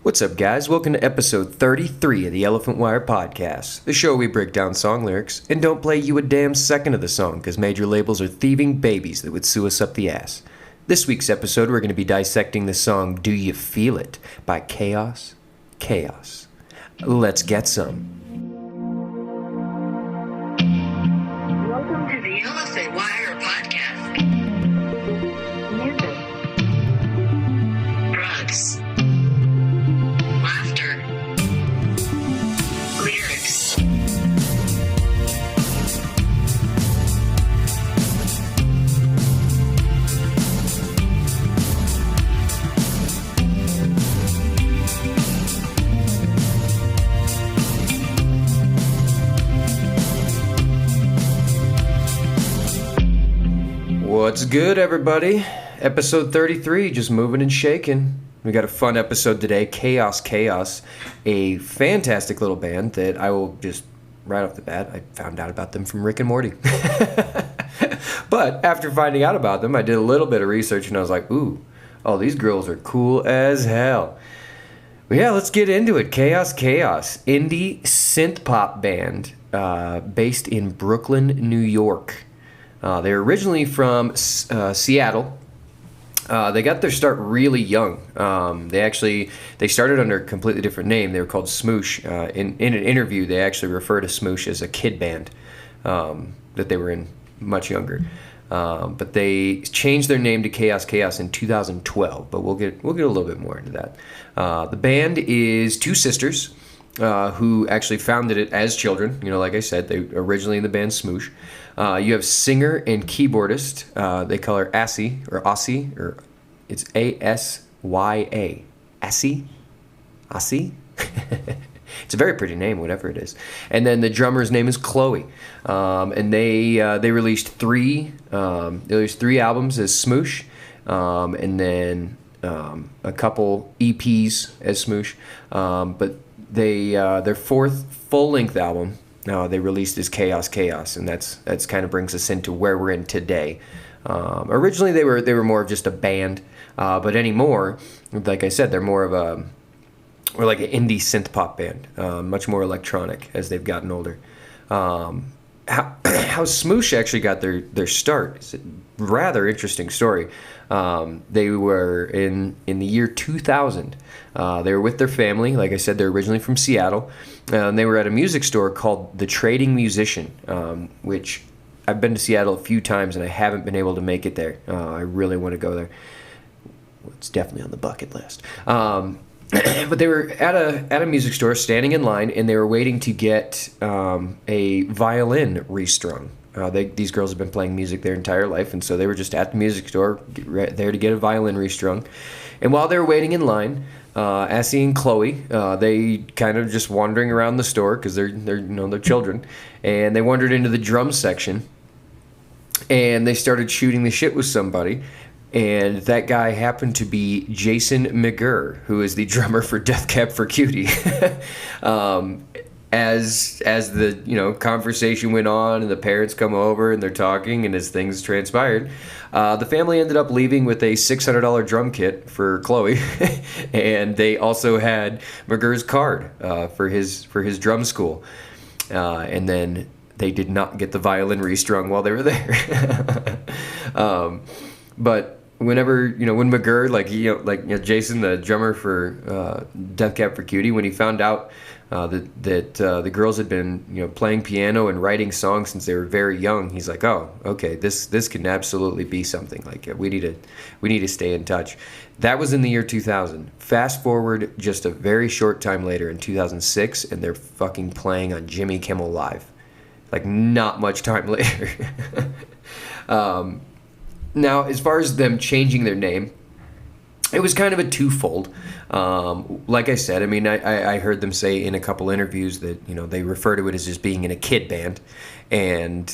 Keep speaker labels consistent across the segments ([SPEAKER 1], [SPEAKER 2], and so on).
[SPEAKER 1] What's up, guys? Welcome to episode 33 of the Elephant Wire Podcast, the show where we break down song lyrics and don't play you a damn second of the song because major labels are thieving babies that would sue us up the ass. This week's episode, we're going to be dissecting the song Do You Feel It by Chaos. Let's get some.
[SPEAKER 2] Welcome to the Elephant Wire Podcast. Music, drugs, laughter, lyrics.
[SPEAKER 1] What's good, everybody? Episode 33, just moving and shaking. We got a fun episode today, Chaos, a fantastic little band that I will just, right off the bat, I found out about them from Rick and Morty. But after finding out about them, I did a little bit of research and I was like, ooh, oh, these girls are cool as hell. But yeah, let's get into it. Chaos, indie synth pop band based in Brooklyn, New York. They're originally from Seattle. They got their start really young. They started under a completely different name. They were called Smoosh. In an interview, they actually refer to Smoosh as a kid band that they were in much younger. But they changed their name to Chaos in 2012. But we'll get a little bit more into that. The band is two sisters who actually founded it as children. You know, like I said, they originally in the band Smoosh. You have singer and keyboardist. They call her Asy, or it's A-S-Y-A. Asy? It's a very pretty name, whatever it is. And then the drummer's name is Chloe. And they released three albums as Smoosh, and then a couple EPs as Smoosh. But their fourth full-length album they released as Chaos, and that's kind of brings us into where we're in today. Originally, they were more of just a band, but anymore, like I said, they're more of like an indie synth pop band, much more electronic as they've gotten older. How Smoosh actually got their start is a rather interesting story. They were in the year 2000. They were with their family. Like I said, they're originally from Seattle. And they were at a music store called The Trading Musician, which I've been to Seattle a few times and I haven't been able to make it there. I really want to go there. It's definitely on the bucket list. But they were at a music store, standing in line, and they were waiting to get a violin restrung. These girls have been playing music their entire life, and so they were just at the music store, there to get a violin restrung. And while they were waiting in line, Asy and Chloe, they kind of just wandering around the store because they're children, and they wandered into the drum section, and they started shooting the shit with somebody. And that guy happened to be Jason McGurr, who is the drummer for Death Cab for Cutie. As the conversation went on and the parents come over and they're talking and as things transpired, the family ended up leaving with a $600 drum kit for Chloe, and they also had McGurr's card for his drum school, and then they did not get the violin restrung while they were there. But whenever when McGurr, Jason, the drummer for Death Cab for Cutie, when he found out that the girls had been playing piano and writing songs since they were very young, he's like, oh, okay, this can absolutely be something. Like we need to stay in touch. That was in the year 2000. Fast forward just a very short time later in 2006, and they're fucking playing on Jimmy Kimmel Live. Like not much time later. Now, as far as them changing their name, it was kind of a twofold. Like I said, I mean, I heard them say in a couple interviews that, they refer to it as just being in a kid band. And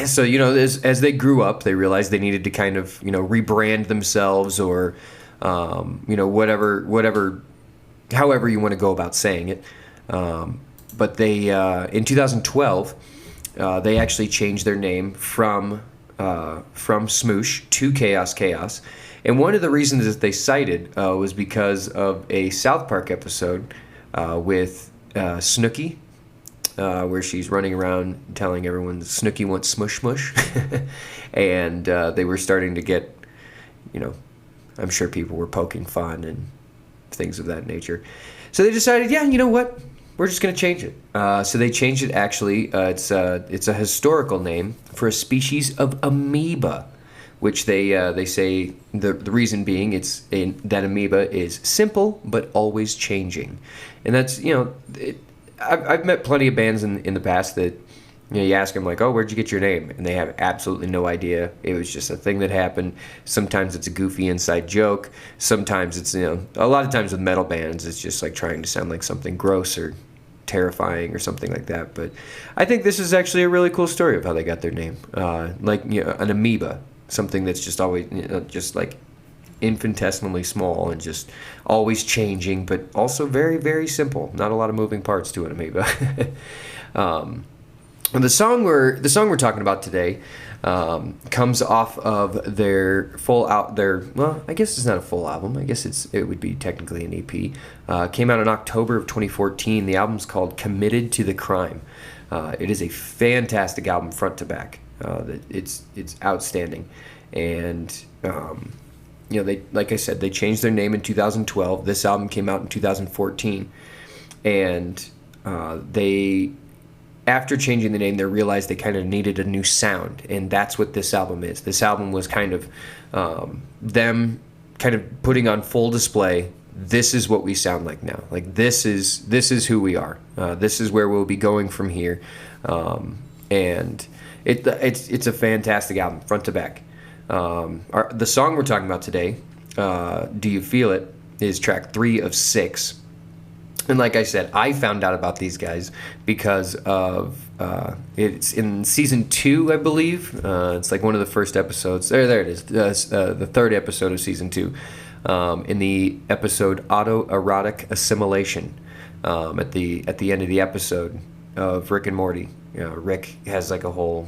[SPEAKER 1] so, as they grew up, they realized they needed to kind of, rebrand themselves or, whatever, however you want to go about saying it. But they, in 2012, they actually changed their name from Smoosh to Chaos, And one of the reasons that they cited was because of a South Park episode with Snooki, where she's running around telling everyone that Snooki wants smush smush. And they were starting to get, I'm sure people were poking fun and things of that nature. So they decided, yeah, you know what? We're just going to change it. So they changed it, actually. It's a historical name for a species of amoeba, which they say the reason being that amoeba is simple but always changing. And that's, I've met plenty of bands in the past that, you ask them like, oh, where'd you get your name? And they have absolutely no idea. It was just a thing that happened. Sometimes it's a goofy inside joke. Sometimes it's, a lot of times with metal bands, it's just like trying to sound like something gross or terrifying or something like that. But I think this is actually a really cool story of how they got their name. An amoeba, something that's just always, just like infinitesimally small and just always changing, but also very, very simple. Not a lot of moving parts to an amoeba. And the song we're talking about today comes off of their I guess it's not a full album. I guess it would be technically an EP. Came out in October of 2014. The album's called Committed to the Crime. It is a fantastic album front to back. It's outstanding. And they, like I said, they changed their name in 2012. This album came out in 2014. And after changing the name, they realized they kind of needed a new sound, and that's what this album is. This album was kind of them kind of putting on full display, this is what we sound like now. Like, this is who we are. This is where we'll be going from here. And it's a fantastic album, front to back. The song we're talking about today, Do You Feel It, is track 3 of 6. And like I said, I found out about these guys because of it's in season 2, I believe. It's like one of the first episodes. There it is. The third episode of season 2. In the episode Autoerotic Assimilation. At the end of the episode of Rick and Morty, Rick has like a whole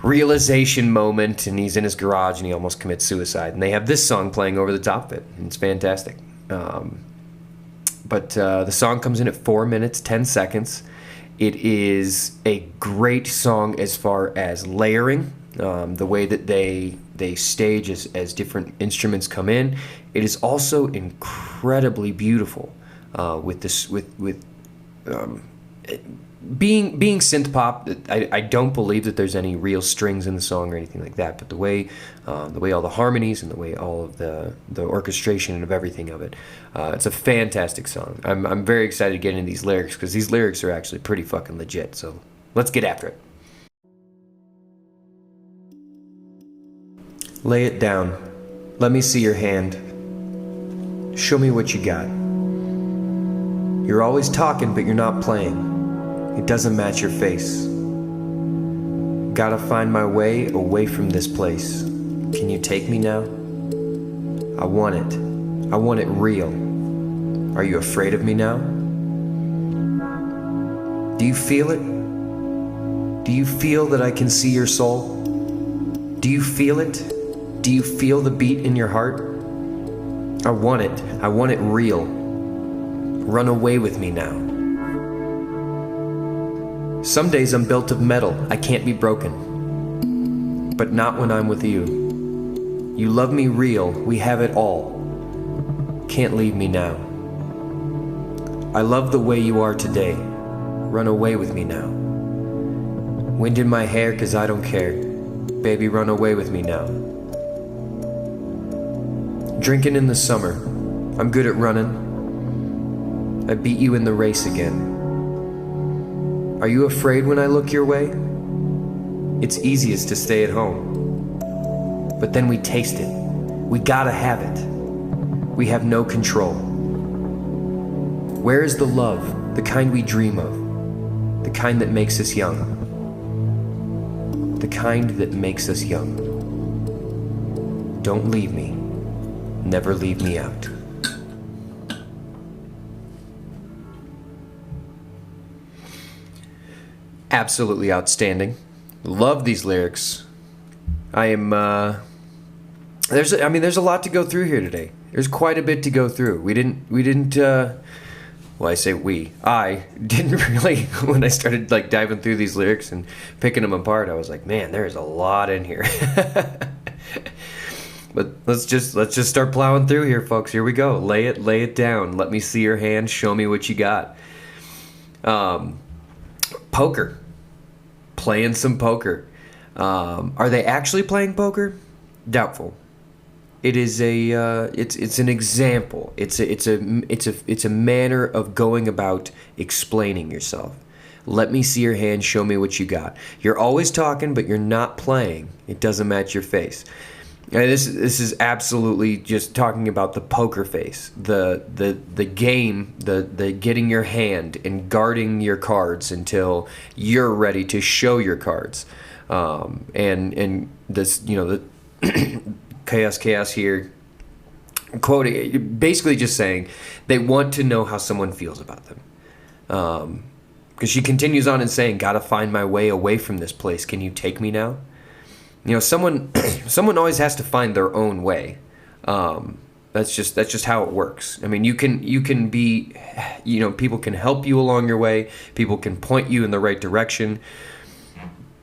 [SPEAKER 1] realization moment, and he's in his garage and he almost commits suicide. And they have this song playing over the top of it. And it's fantastic. But the song comes in at 4 minutes, 10 seconds. It is a great song as far as layering, the way that they stage as different instruments come in. It is also incredibly beautiful with being synth pop. I don't believe that there's any real strings in the song or anything like that, but the way all the harmonies and the way all of the orchestration and of everything of it, it's a fantastic song. I'm very excited to get into these lyrics because these lyrics are actually pretty fucking legit. So let's get after it. Lay it down. Let me see your hand. Show me what you got. You're always talking, but you're not playing. It doesn't match your face. Gotta find my way away from this place. Can you take me now? I want it. I want it real. Are you afraid of me now? Do you feel it? Do you feel that I can see your soul? Do you feel it? Do you feel the beat in your heart? I want it. I want it real. Run away with me now. Some days I'm built of metal, I can't be broken. But not when I'm with you. You love me real, we have it all. Can't leave me now. I love the way you are today. Run away with me now. Wind in my hair 'cause I don't care. Baby, run away with me now. Drinking in the summer, I'm good at running. I beat you in the race again. Are you afraid when I look your way? It's easiest to stay at home. But then we taste it. We gotta have it. We have no control. Where is the love, the kind we dream of? The kind that makes us young. The kind that makes us young. Don't leave me. Never leave me out. Absolutely outstanding. Love these lyrics. I am there's a lot to go through here today. There's quite a bit to go through. We didn't well, I say I didn't really, when I started like diving through these lyrics and picking them apart, I was like, man, there's a lot in here. But let's just start plowing through here, folks. Here we go. Lay it down. Let me see your hand. Show me what you got. Poker. Playing some poker. Are they actually playing poker? Doubtful. It is it's an example. It's a manner of going about explaining yourself. Let me see your hand. Show me what you got. You're always talking, but you're not playing. It doesn't match your face. And this is absolutely just talking about the poker face, the game, the getting your hand and guarding your cards until you're ready to show your cards, and this, the chaos here, quoting, basically just saying they want to know how someone feels about them, because she continues on and saying, "Gotta find my way away from this place. Can you take me now?" Someone always has to find their own way. That's just how it works. I mean, you can be, people can help you along your way. People can point you in the right direction.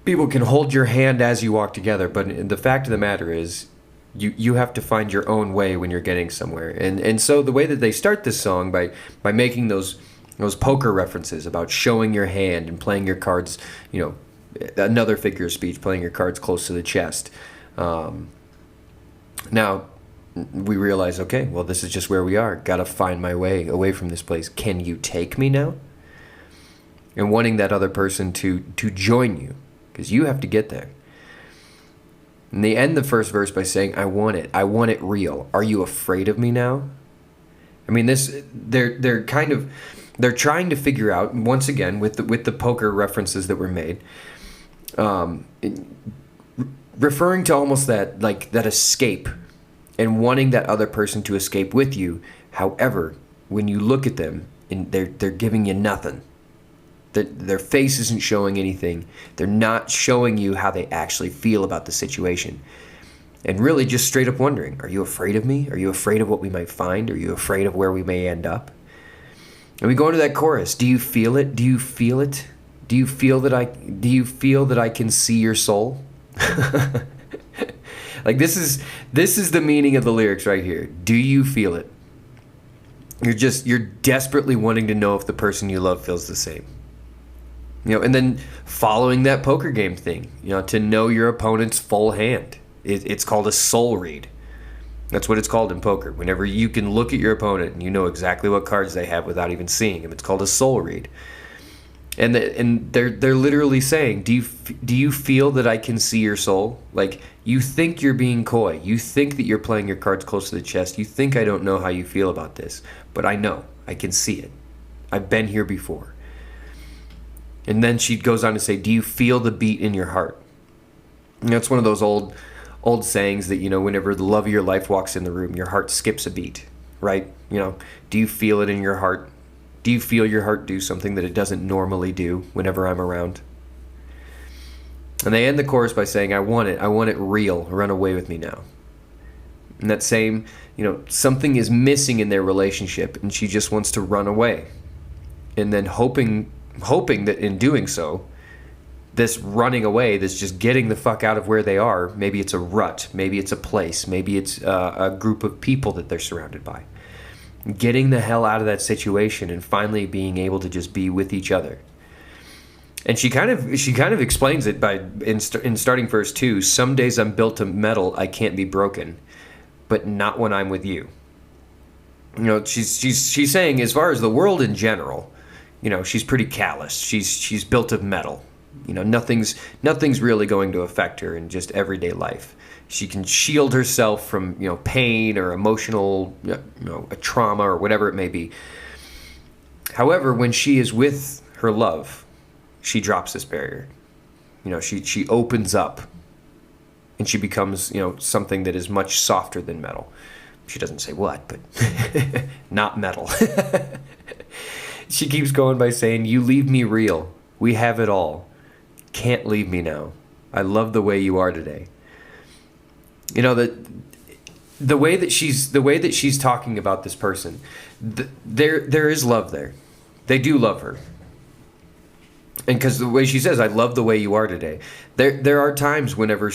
[SPEAKER 1] People can hold your hand as you walk together. But the fact of the matter is, you have to find your own way when you're getting somewhere. And so the way that they start this song by making those poker references about showing your hand and playing your cards, another figure of speech, playing your cards close to the chest. Now we realize, okay, well, this is just where we are. Got to find my way away from this place. Can you take me now? And wanting that other person to join you, because you have to get there. And they end the first verse by saying, I want it real. Are you afraid of me now? I mean, they're trying to figure out, once again, with the poker references that were made, referring to almost that escape and wanting that other person to escape with you. However, when you look at them, and they're giving you nothing. Their face isn't showing anything. They're not showing you how they actually feel about the situation. And really just straight up wondering, are you afraid of me? Are you afraid of what we might find? Are you afraid of where we may end up? And we go into that chorus. Do you feel it? Do you feel it? Do you feel that I can see your soul? Like this is the meaning of the lyrics right here. Do you feel it? You're desperately wanting to know if the person you love feels the same. And then following that poker game thing, to know your opponent's full hand. It's called a soul read. That's what it's called in poker. Whenever you can look at your opponent and you know exactly what cards they have without even seeing them, it's called a soul read. And they're literally saying, do you feel that I can see your soul? Like, you think you're being coy. You think that you're playing your cards close to the chest. You think I don't know how you feel about this, but I know. I can see it. I've been here before. And then she goes on to say, do you feel the beat in your heart? And that's one of those old sayings that, whenever the love of your life walks in the room, your heart skips a beat, right? Do you feel it in your heart? Do you feel your heart do something that it doesn't normally do whenever I'm around? And they end the chorus by saying, I want it real. Run away with me now. And that same, something is missing in their relationship and she just wants to run away. And then hoping that in doing so, this running away, this just getting the fuck out of where they are, maybe it's a rut, maybe it's a place, maybe it's a group of people that they're surrounded by. Getting the hell out of that situation and finally being able to just be with each other. And she kind of explains it by in starting verse 2. Some days I'm built of metal, I can't be broken, but not when I'm with you. She's saying, as far as the world in general, she's pretty callous. She's built of metal. Nothing's really going to affect her in just everyday life. She can shield herself from, pain or emotional, a trauma or whatever it may be. However, when she is with her love, she drops this barrier. She opens up and she becomes, something that is much softer than metal. She doesn't say what, but not metal. She keeps going by saying, you leave me real. We have it all. Can't leave me now. I love the way you are today. That the way that she's talking about this person, there is love there. They do love her. And because the way she says, "I love the way you are today." There are times whenever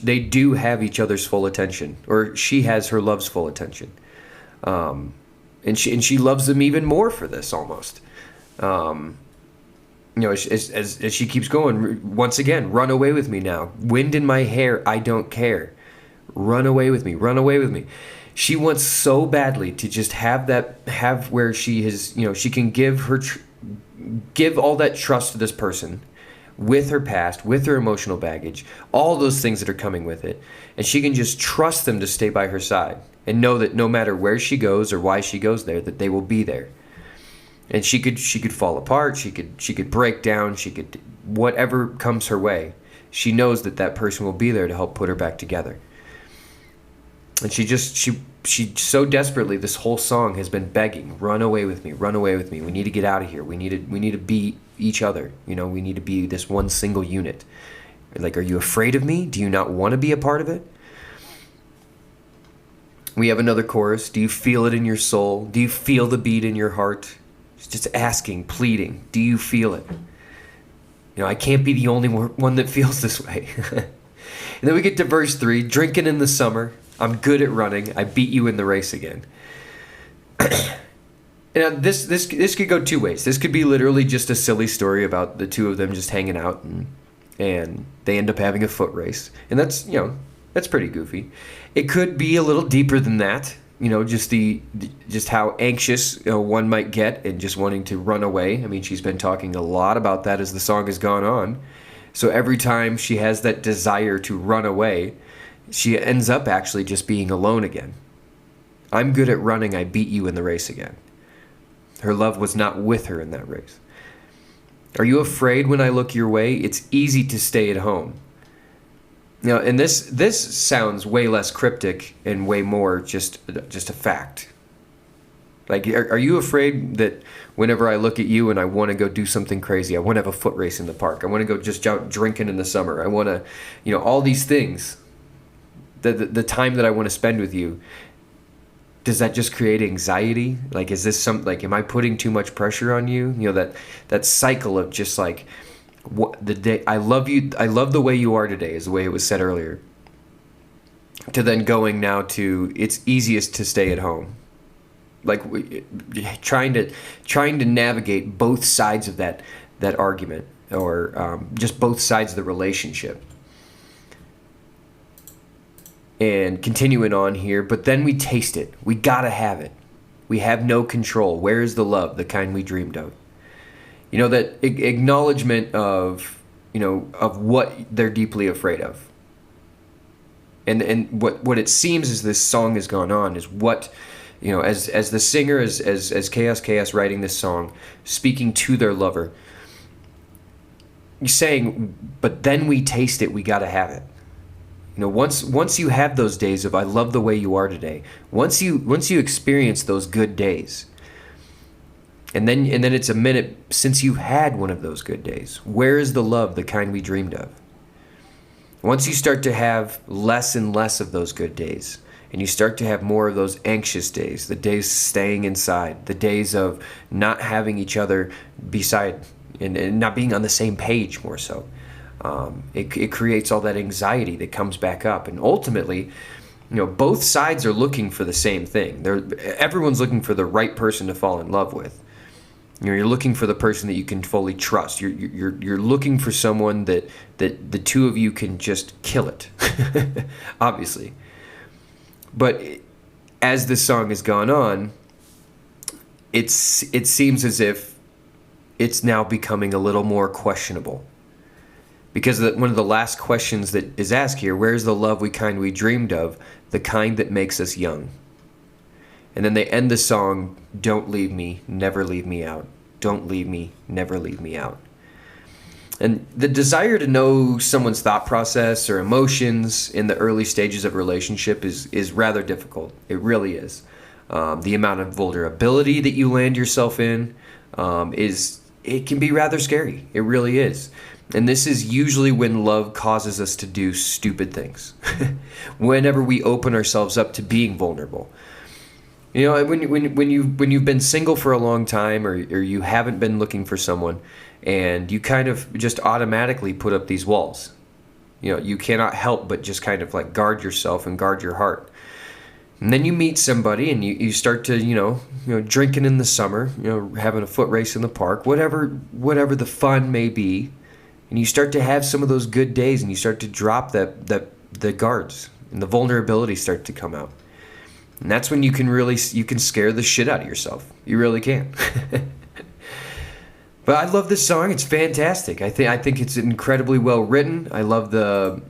[SPEAKER 1] they do have each other's full attention, or she has her love's full attention, and she loves them even more for this almost. As she keeps going, once again, "Run away with me now. Wind in my hair, I don't care. Run away with me. Run away with me." She wants so badly to just have where she has, she can give all that trust to this person, with her past, with her emotional baggage, all those things that are coming with it, and she can just trust them to stay by her side and know that no matter where she goes or why she goes there, that they will be there. And she could fall apart, she could break down, she could, whatever comes her way, she knows that person will be there to help put her back together. And she so desperately, this whole song has been begging, "Run away with me, run away with me. We need to get out of here. We need to be each other. We need to be this one single unit. Like, are you afraid of me? Do you not want to be a part of it?" We have another chorus. "Do you feel it in your soul? Do you feel the beat in your heart?" She's just asking, pleading, "Do you feel it? I can't be the only one that feels this way." And then we get to verse 3, "Drinking in the summer. I'm good at running. I beat you in the race again." And this could go two ways. This could be literally just a silly story about the two of them just hanging out, and they end up having a foot race, and that's pretty goofy. It could be a little deeper than that. Just how anxious one might get and just wanting to run away. I mean, she's been talking a lot about that as the song has gone on. So every time she has that desire to run away, she ends up actually just being alone again. "I'm good at running. I beat you in the race again." Her love was not with her in that race. "Are you afraid when I look your way? It's easy to stay at home." And this sounds way less cryptic and way more just a fact. Like, are you afraid that whenever I look at you and I want to go do something crazy, I want to have a foot race in the park, I want to go just out drinking in the summer, I want to, all these things, the time that I want to spend with you, does that just create anxiety? Like, is this am I putting too much pressure on you? That cycle of just like, what the day, "I love you, I love the way you are today," is the way it was said earlier, to then going now to, "It's easiest to stay at home." Like, trying to navigate both sides of that argument, or just both sides of the relationship. And continuing on here, "But then we taste it. We gotta have it. We have no control. Where is the love, the kind we dreamed of?" That acknowledgement of what they're deeply afraid of. And what it seems as this song has gone on is what, as the singer, as Chaos writing this song, speaking to their lover, saying, "But then we taste it, we gotta have it." Once you have those days of "I love the way you are today," once you experience those good days, and then it's a minute since you've had one of those good days, where is the love, the kind we dreamed of? Once you start to have less and less of those good days, and you start to have more of those anxious days, the days staying inside, the days of not having each other beside, and not being on the same page more so, it creates all that anxiety that comes back up. And ultimately, both sides are looking for the same thing. Everyone's looking for the right person to fall in love with. You're looking for the person that you can fully trust. You're looking for someone that the two of you can just kill it, obviously. But as this song has gone on, it seems as if it's now becoming a little more questionable. Because one of the last questions that is asked here, "Where's the love we dreamed of, the kind that makes us young?" And then they end the song, "Don't leave me, never leave me out. Don't leave me, never leave me out." And the desire to know someone's thought process or emotions in the early stages of a relationship is rather difficult. It really is. The amount of vulnerability that you land yourself in it can be rather scary. It really is. And this is usually when love causes us to do stupid things. Whenever we open ourselves up to being vulnerable. You know, when you've been single for a long time, or you haven't been looking for someone, and you kind of just automatically put up these walls. You know, you cannot help but just kind of like guard yourself and guard your heart. And then you meet somebody and you start to, you know, drinking in the summer, you know, having a foot race in the park, whatever the fun may be. And you start to have some of those good days, and you start to drop the guards, and the vulnerability start to come out. And that's when you can scare the shit out of yourself. You really can. But I love this song. It's fantastic. I think it's incredibly well written. I love the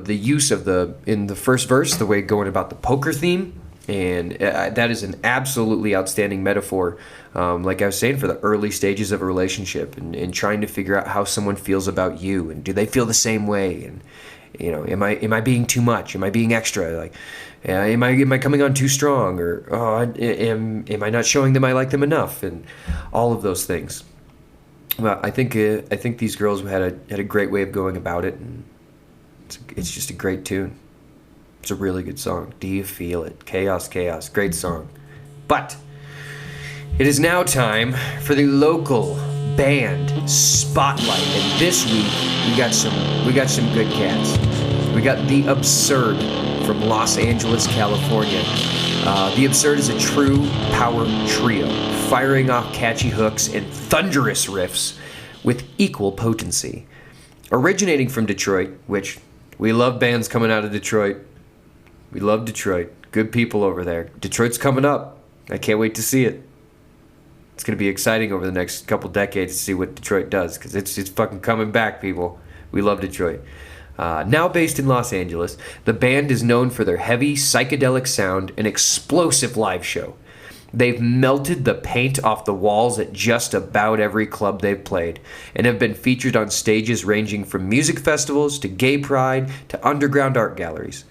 [SPEAKER 1] use of in the first verse, the way going about the poker theme, and that is an absolutely outstanding metaphor. Like I was saying, for the early stages of a relationship, and trying to figure out how someone feels about you, and do they feel the same way, and you know, am I being too much? Am I being extra? Like, am I coming on too strong? Or am I not showing them I like them enough? And all of those things. Well, I think these girls had a great way of going about it, and it's just a great tune. It's a really good song. Do you feel it? Chaos, chaos. Great song. But it is now time for the local band spotlight, and this week we got some good cats. We got The Absurd from Los Angeles, California. The Absurd is a true power trio, firing off catchy hooks and thunderous riffs with equal potency. Originating from Detroit, which we love bands coming out of Detroit. We love Detroit. Good people over there. Detroit's coming up. I can't wait to see it. It's going to be exciting over the next couple decades to see what Detroit does, because it's fucking coming back, people. We love Detroit. Now based in Los Angeles, the band is known for their heavy, psychedelic sound and explosive live show. They've melted the paint off the walls at just about every club they've played, and have been featured on stages ranging from music festivals to gay pride to underground art galleries.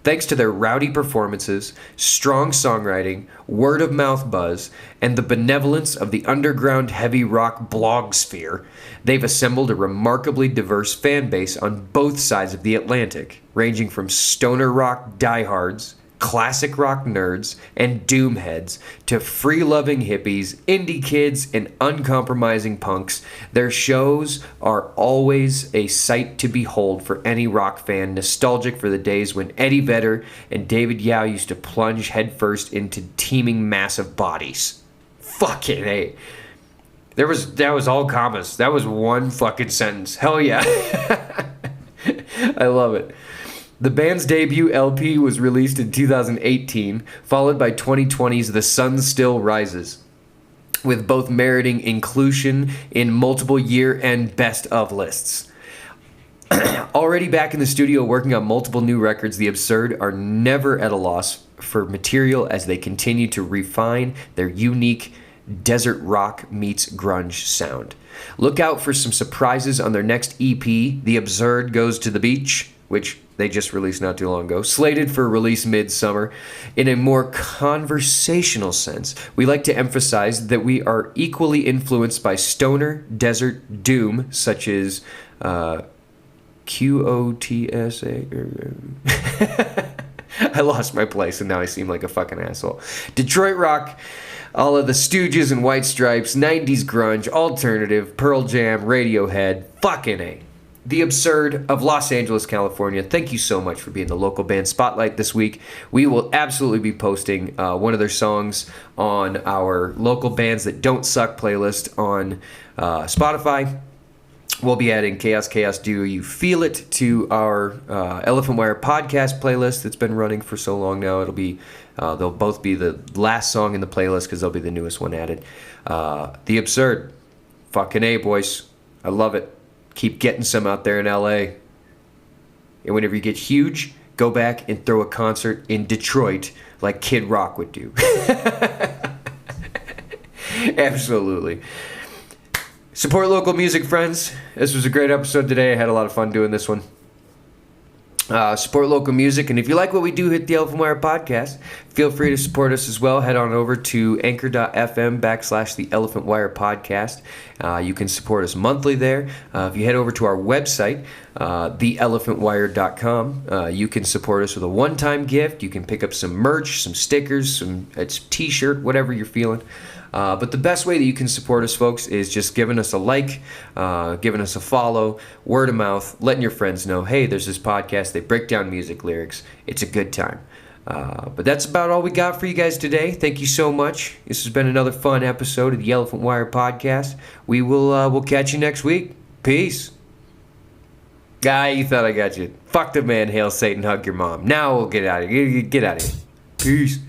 [SPEAKER 1] Thanks to their rowdy performances, strong songwriting, word-of-mouth buzz, and the benevolence of the underground heavy rock blog sphere, they've assembled a remarkably diverse fan base on both sides of the Atlantic, ranging from stoner rock diehards, classic rock nerds, and doomheads, to free-loving hippies, indie kids, and uncompromising punks. Their shows are always a sight to behold for any rock fan nostalgic for the days when Eddie Vedder and David Yao used to plunge headfirst into teeming massive bodies. Fucking A. That was all commas. That was one fucking sentence. Hell yeah. I love it. The band's debut LP was released in 2018, followed by 2020's The Sun Still Rises, with both meriting inclusion in multiple year-end best-of lists. Already back in the studio working on multiple new records, The Absurd are never at a loss for material as they continue to refine their unique desert rock meets grunge sound. Look out for some surprises on their next EP, The Absurd Goes to the Beach, which they just released not too long ago, slated for release mid-summer. In a more conversational sense, we like to emphasize that we are equally influenced by stoner, desert, doom, such as QOTSA. I lost my place and now I seem like a fucking asshole. Detroit rock, all of the Stooges and White Stripes, 90s grunge, alternative, Pearl Jam, Radiohead, fucking A. The Absurd of Los Angeles, California. Thank you so much for being the local band spotlight this week. We will absolutely be posting one of their songs on our local bands that don't suck playlist on Spotify. We'll be adding Chaos Chaos Do You Feel It to our Elephant Wire podcast playlist that's been running for so long now. It'll be they'll both be the last song in the playlist because they'll be the newest one added. The Absurd. Fucking A, boys. I love it. Keep getting some out there in LA. And whenever you get huge, go back and throw a concert in Detroit like Kid Rock would do. Absolutely. Support local music, friends. This was a great episode today. I had a lot of fun doing this one. Support local music, and if you like what we do, hit the Elephant Wire podcast. Feel free to support us as well. Head on over to anchor.fm/The Elephant Wire Podcast. You can support us monthly there. If you head over to our website, theelephantwire.com, you can support us with a one-time gift. You can pick up some merch, some stickers, it's t-shirt, whatever you're feeling. But the best way that you can support us, folks, is just giving us a like, giving us a follow, word of mouth, letting your friends know, hey, there's this podcast. They break down music lyrics. It's a good time. But that's about all we got for you guys today. Thank you so much. This has been another fun episode of the Elephant Wire Podcast. We'll catch you next week. Peace. Guy, you thought I got you. Fuck the man, hail Satan, hug your mom. Now we'll get out of here. Get out of here. Peace.